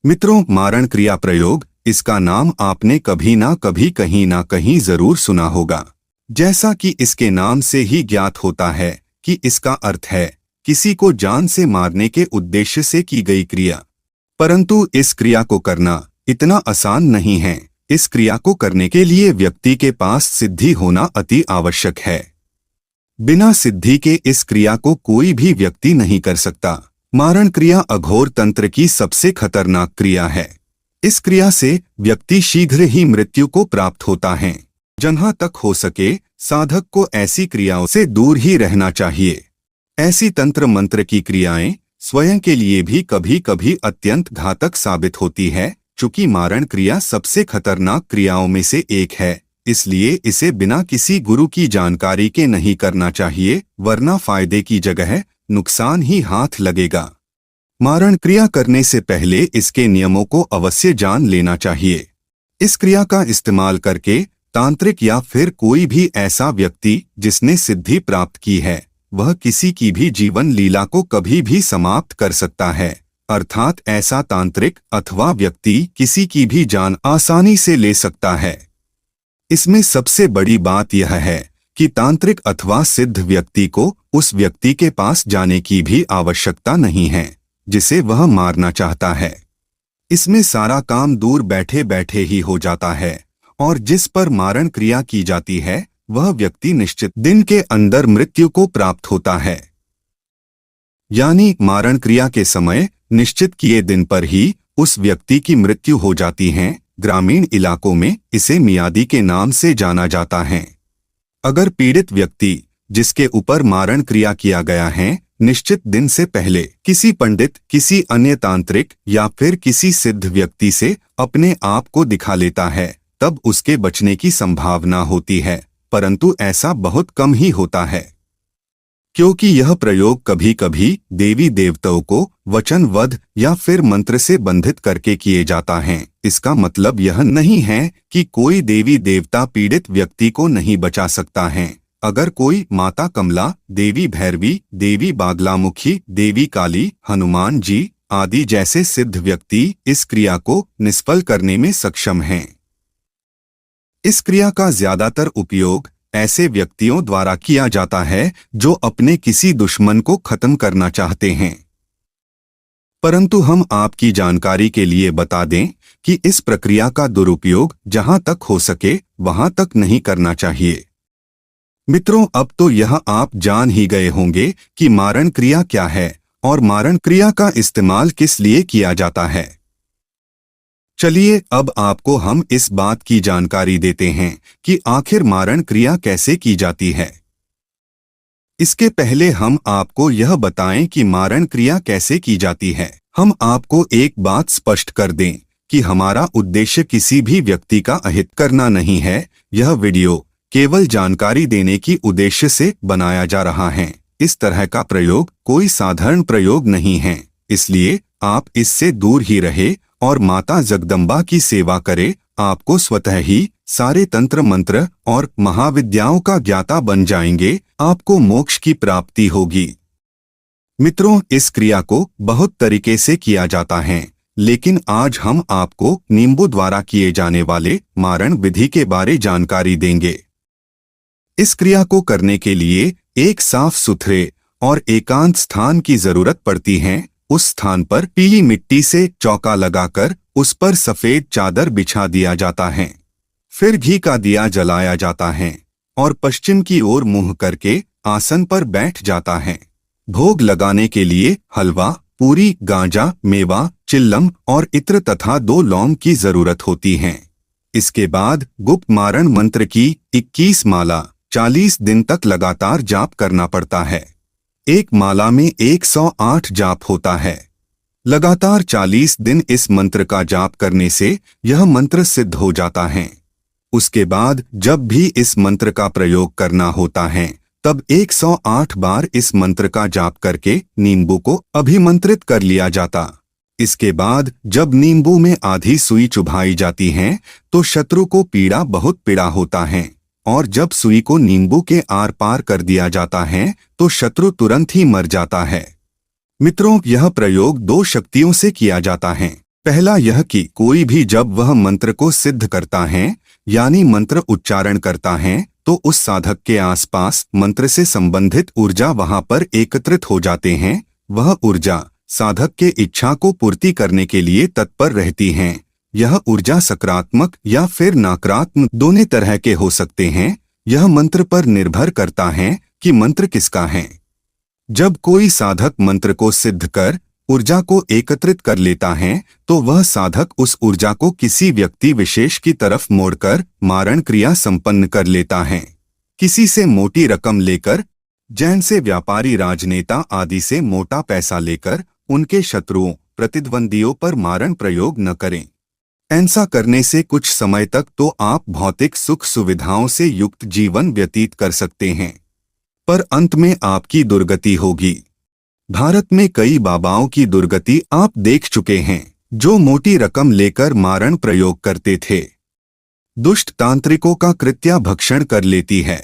मित्रों, मारण क्रिया प्रयोग, इसका नाम आपने कभी ना कहीं जरूर सुना होगा। जैसा कि इसके नाम से ही ज्ञात होता है कि इसका अर्थ है किसी को जान से मारने के उद्देश्य से की गई क्रिया। परंतु इस क्रिया को करना इतना आसान नहीं है। इस क्रिया को करने के लिए व्यक्ति के पास सिद्धि होना अति आवश्यक है। बिना सिद्धि के इस क्रिया को कोई भी व्यक्ति नहीं कर सकता। मारण क्रिया अघोर तंत्र की सबसे खतरनाक क्रिया है। इस क्रिया से व्यक्ति शीघ्र ही मृत्यु को प्राप्त होता है। जहाँ तक हो सके साधक को ऐसी क्रियाओं से दूर ही रहना चाहिए। ऐसी तंत्र मंत्र की क्रियाएं स्वयं के लिए भी कभी कभी अत्यंत घातक साबित होती है। चूंकि मारण क्रिया सबसे खतरनाक क्रियाओं में से एक है, इसलिए इसे बिना किसी गुरु की जानकारी के नहीं करना चाहिए, वरना फायदे की जगह नुकसान ही हाथ लगेगा। मारण क्रिया करने से पहले इसके नियमों को अवश्य जान लेना चाहिए। इस क्रिया का इस्तेमाल करके तांत्रिक या फिर कोई भी ऐसा व्यक्ति जिसने सिद्धि प्राप्त की है, वह किसी की भी जीवन लीला को कभी भी समाप्त कर सकता है। अर्थात ऐसा तांत्रिक अथवा व्यक्ति किसी की भी जान आसानी से ले सकता है। इसमें सबसे बड़ी बात यह है कि तांत्रिक अथवा सिद्ध व्यक्ति को उस व्यक्ति के पास जाने की भी आवश्यकता नहीं है जिसे वह मारना चाहता है। इसमें सारा काम दूर बैठे बैठे ही हो जाता है और जिस पर मारण क्रिया की जाती है वह व्यक्ति निश्चित दिन के अंदर मृत्यु को प्राप्त होता है। यानी मारण क्रिया के समय निश्चित किए दिन पर ही उस व्यक्ति की मृत्यु हो जाती है। ग्रामीण इलाकों में इसे मियादी के नाम से जाना जाता है। अगर पीड़ित व्यक्ति जिसके ऊपर मारण क्रिया किया गया है निश्चित दिन से पहले किसी पंडित, किसी अन्य तांत्रिक या फिर किसी सिद्ध व्यक्ति से अपने आप को दिखा लेता है, तब उसके बचने की संभावना होती है। परंतु ऐसा बहुत कम ही होता है, क्योंकि यह प्रयोग कभी कभी देवी देवताओं को वचनबद्ध या फिर मंत्र से बंधित करके किए जाता है। इसका मतलब यह नहीं है कि कोई देवी देवता पीड़ित व्यक्ति को नहीं बचा सकता है। अगर कोई माता कमला, देवी भैरवी, देवी बागलामुखी, देवी काली, हनुमान जी आदि जैसे सिद्ध व्यक्ति इस क्रिया को निष्फल करने में सक्षम हैं। इस क्रिया का ज्यादातर उपयोग ऐसे व्यक्तियों द्वारा किया जाता है जो अपने किसी दुश्मन को खत्म करना चाहते हैं। परंतु हम आपकी जानकारी के लिए बता दें कि इस प्रक्रिया का दुरुपयोग जहां तक हो सके वहां तक नहीं करना चाहिए। मित्रों, अब तो यह आप जान ही गए होंगे कि मारण क्रिया क्या है और मारण क्रिया का इस्तेमाल किस लिए किया जाता है। चलिए अब आपको हम इस बात की जानकारी देते हैं कि आखिर मारण क्रिया कैसे की जाती है। इसके पहले हम आपको यह बताएं कि मारण क्रिया कैसे की जाती है। हम आपको एक बात स्पष्ट कर दें कि हमारा उद्देश्य किसी भी व्यक्ति का अहित करना नहीं है। यह वीडियो केवल जानकारी देने की उद्देश्य से बनाया जा रहा है। इस तरह का प्रयोग कोई साधारण प्रयोग नहीं है, इसलिए आप इससे दूर ही रहे और माता जगदम्बा की सेवा करे। आपको स्वतः ही सारे तंत्र मंत्र और महाविद्याओं का ज्ञाता बन जाएंगे। आपको मोक्ष की प्राप्ति होगी। मित्रों, इस क्रिया को बहुत तरीके से किया जाता है, लेकिन आज हम आपको नींबू द्वारा किए जाने वाले मारण विधि के बारे जानकारी देंगे। इस क्रिया को करने के लिए एक साफ सुथरे और एकांत स्थान की जरूरत पड़ती है। उस स्थान पर पीली मिट्टी से चौका लगाकर उस पर सफेद चादर बिछा दिया जाता है। फिर घी का दिया जलाया जाता है और पश्चिम की ओर मुंह करके आसन पर बैठ जाता है। भोग लगाने के लिए हलवा, पूरी, गांजा, मेवा, चिल्लम और इत्र तथा 2 लौंग की जरूरत होती है। इसके बाद गुप्त मारण मंत्र की 21 माला 40 दिन तक लगातार जाप करना पड़ता है। एक माला में 108 जाप होता है। लगातार 40 दिन इस मंत्र का जाप करने से यह मंत्र सिद्ध हो जाता है। उसके बाद जब भी इस मंत्र का प्रयोग करना होता है तब 108 बार इस मंत्र का जाप करके नींबू को अभिमंत्रित कर लिया जाता। इसके बाद जब नींबू में आधी सुई चुभाई जाती है तो शत्रु को बहुत पीड़ा होता है, और जब सुई को नींबू के आर पार कर दिया जाता है तो शत्रु तुरंत ही मर जाता है। मित्रों, यह प्रयोग 2 शक्तियों से किया जाता है। पहला यह कि कोई भी जब वह मंत्र को सिद्ध करता है यानी मंत्र उच्चारण करता है तो उस साधक के आसपास मंत्र से संबंधित ऊर्जा वहां पर एकत्रित हो जाते हैं। वह ऊर्जा साधक के इच्छा को पूर्ति करने के लिए तत्पर रहती हैं। यह ऊर्जा सकारात्मक या फिर नकारात्मक दोनों तरह के हो सकते हैं। यह मंत्र पर निर्भर करता है कि मंत्र किसका है। जब कोई साधक मंत्र को सिद्ध कर ऊर्जा को एकत्रित कर लेता है तो वह साधक उस ऊर्जा को किसी व्यक्ति विशेष की तरफ मोड़कर मारण क्रिया संपन्न कर लेता है। किसी से मोटी रकम लेकर, जैन से व्यापारी, राजनेता आदि से मोटा पैसा लेकर उनके शत्रुओं प्रतिद्वंदियों पर मारण प्रयोग न करें। ऐसा करने से कुछ समय तक तो आप भौतिक सुख सुविधाओं से युक्त जीवन व्यतीत कर सकते हैं, पर अंत में आपकी दुर्गति होगी। भारत में कई बाबाओं की दुर्गति आप देख चुके हैं जो मोटी रकम लेकर मारण प्रयोग करते थे। दुष्ट तांत्रिकों का कृत्या भक्षण कर लेती है।